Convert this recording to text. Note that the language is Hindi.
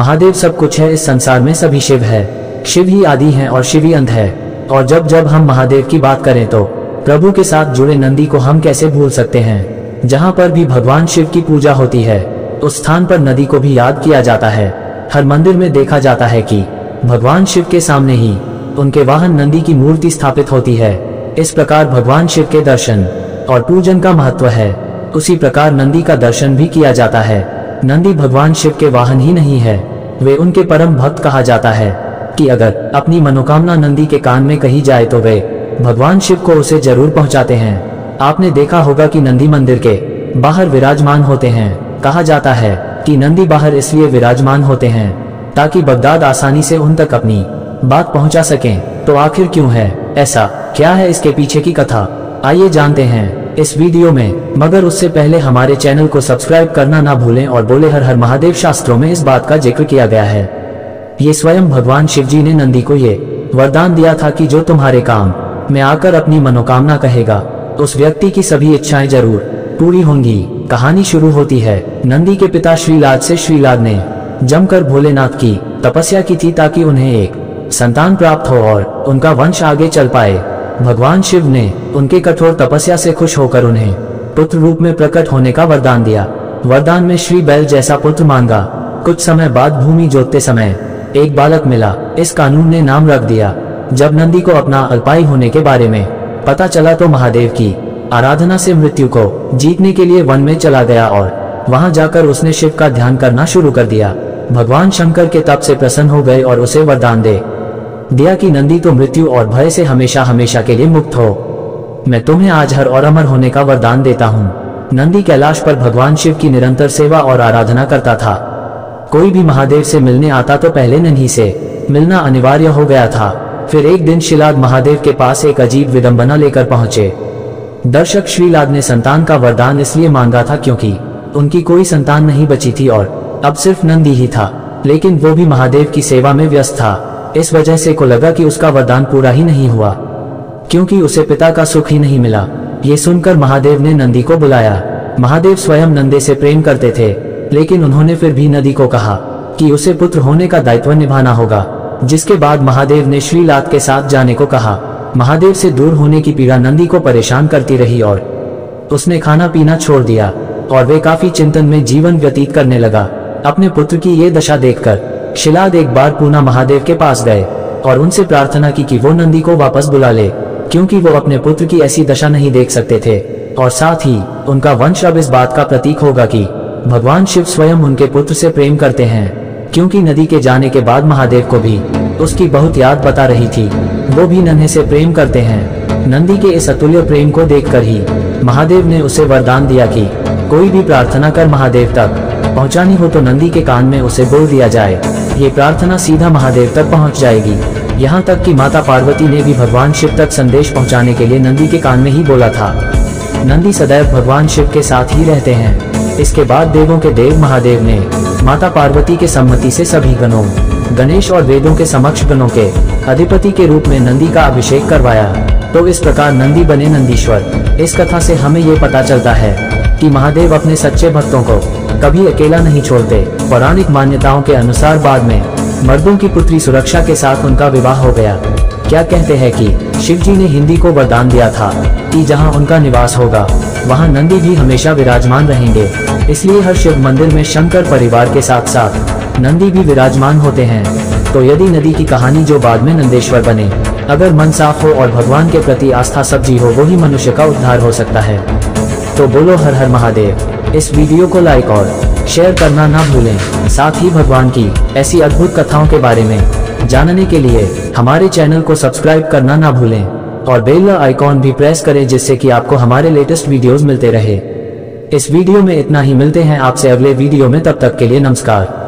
महादेव सब कुछ है, इस संसार में सभी शिव है। शिव ही आदि हैं और शिव ही अंत है। और जब जब हम महादेव की बात करें तो प्रभु के साथ जुड़े नंदी को हम कैसे भूल सकते हैं। जहाँ पर भी भगवान शिव की पूजा होती है उस स्थान पर नदी को भी याद किया जाता है। हर मंदिर में देखा जाता है कि भगवान शिव के सामने ही उनके वाहन नंदी की मूर्ति स्थापित होती है। इस प्रकार भगवान शिव के दर्शन और पूजन का महत्व है, उसी प्रकार नंदी का दर्शन भी किया जाता है। नंदी भगवान शिव के वाहन ही नहीं है, वे उनके परम भक्त कहा जाता है कि अगर अपनी मनोकामना नंदी के कान में कही जाए तो वे भगवान शिव को उसे जरूर पहुंचाते हैं। आपने देखा होगा कि नंदी मंदिर के बाहर विराजमान होते हैं। कहा जाता है कि नंदी बाहर इसलिए विराजमान होते हैं ताकि बगदाद आसानी से उन तक अपनी बात पहुंचा सकें। तो आखिर क्यों है ऐसा, क्या है इसके पीछे की कथा, आइए जानते हैं इस वीडियो में। मगर उससे पहले हमारे चैनल को सब्सक्राइब करना ना भूलें और बोले हर हर महादेव। शास्त्रों में इस बात का जिक्र किया गया है, ये स्वयं भगवान शिव जी ने नंदी को ये वरदान दिया था कि जो तुम्हारे काम में आकर अपनी मनोकामना कहेगा उस व्यक्ति की सभी इच्छाएं जरूर पूरी होंगी। कहानी शुरू होती है नंदी के पिता श्रीलाद से। श्रीलाद ने जमकर भोलेनाथ की तपस्या की थी ताकि उन्हें एक संतान प्राप्त हो और उनका वंश आगे चल पाए। भगवान शिव ने उनके कठोर तपस्या से खुश होकर उन्हें पुत्र रूप में प्रकट होने का वरदान दिया। वरदान में श्री बैल जैसा पुत्र मांगा। कुछ समय बाद भूमि जोतते समय एक बालक मिला। इस कानून ने नाम रख दिया। जब नंदी को अपना अल्पाई होने के बारे में पता चला तो महादेव की आराधना से मृत्यु को जीतने के लिए वन में चला गया और वहां जाकर उसने शिव का ध्यान करना शुरू कर दिया। भगवान शंकर के तप से प्रसन्न हो गए और उसे वरदान दे दिया कि नंदी तो मृत्यु और भय से हमेशा हमेशा के लिए मुक्त हो। मैं तुम्हें आज हर और अमर होने का वरदान देता हूँ। नंदी कैलाश पर भगवान शिव की निरंतर सेवा और आराधना करता था। कोई भी महादेव से मिलने आता तो पहले नंदी से मिलना अनिवार्य हो गया था। फिर एक दिन श्रीलाद महादेव के पास एक अजीब विडंबना लेकर पहुंचे। दर्शक, श्रीलाद ने संतान का वरदान इसलिए मांगा था क्योंकि उनकी कोई संतान नहीं बची थी और अब सिर्फ नंदी ही था, लेकिन वो भी महादेव की सेवा में व्यस्त था। इस वजह से को लगा कि उसका वरदान पूरा ही नहीं हुआ क्योंकि उसे पिता का सुख ही नहीं मिला। ये सुनकर महादेव ने नंदी को बुलाया। महादेव स्वयं नंदे से प्रेम करते थे, लेकिन उन्होंने फिर भी नंदी को कहा कि उसे पुत्र होने का दायित्व निभाना होगा। जिसके बाद महादेव ने श्रीलाद के साथ जाने को कहा। महादेव से दूर होने की पीड़ा नंदी को परेशान करती रही और उसने खाना पीना छोड़ दिया और वे काफी चिंतन में जीवन व्यतीत करने लगा। अपने पुत्र की ये दशा देखकर श्रीलाद एक बार पुनः महादेव के पास गए और उनसे प्रार्थना की कि वो नंदी को वापस बुला ले, क्योंकि वो अपने पुत्र की ऐसी दशा नहीं देख सकते थे और साथ ही उनका वंश अब इस बात का प्रतीक होगा कि भगवान शिव स्वयं उनके पुत्र से प्रेम करते हैं। क्योंकि नदी के जाने के बाद महादेव को भी उसकी बहुत याद बता रही थी। वो भी नन्हे से प्रेम करते हैं। नंदी के इस अतुल्य प्रेम को देखकर ही महादेव ने उसे वरदान दिया कि कोई भी प्रार्थना कर महादेव तक पहुंचानी हो तो नंदी के कान में उसे बोल दिया जाए। ये प्रार्थना सीधा महादेव तक पहुंच जाएगी। यहाँ तक कि माता पार्वती ने भी भगवान शिव तक संदेश पहुंचाने के लिए नंदी के कान में ही बोला था। नंदी सदैव भगवान शिव के साथ ही रहते हैं। इसके बाद देवों के देव महादेव ने माता पार्वती के सम्मति से सभी गणों, गणेश और वेदों के समक्ष गणों के अधिपति के रूप में नंदी का अभिषेक करवाया। तो इस प्रकार नंदी बने नंदीश्वर। इस कथा से हमें ये पता चलता है कि महादेव अपने सच्चे भक्तों को कभी अकेला नहीं छोड़ते। पौराणिक मान्यताओं के अनुसार बाद में मर्दों की पुत्री सुरक्षा के साथ उनका विवाह हो गया। क्या कहते हैं कि शिव जी ने हिंदी को वरदान दिया था कि जहां उनका निवास होगा वहां नंदी भी हमेशा विराजमान रहेंगे। इसलिए हर शिव मंदिर में शंकर परिवार के साथ साथ नंदी भी विराजमान होते हैं। तो यदि नदी की कहानी जो बाद में नंदेश्वर बने, अगर मन साफ हो और भगवान के प्रति आस्था सब्जी हो, वो ही मनुष्य का उद्धार हो सकता है। तो बोलो हर हर महादेव। इस वीडियो को लाइक और शेयर करना ना भूलें। साथ ही भगवान की ऐसी अद्भुत कथाओं के बारे में जानने के लिए हमारे चैनल को सब्सक्राइब करना ना भूलें और बेल आइकॉन भी प्रेस करें, जिससे कि आपको हमारे लेटेस्ट वीडियोस मिलते रहे। इस वीडियो में इतना ही। मिलते हैं आपसे अगले वीडियो में, तब तक के लिए नमस्कार।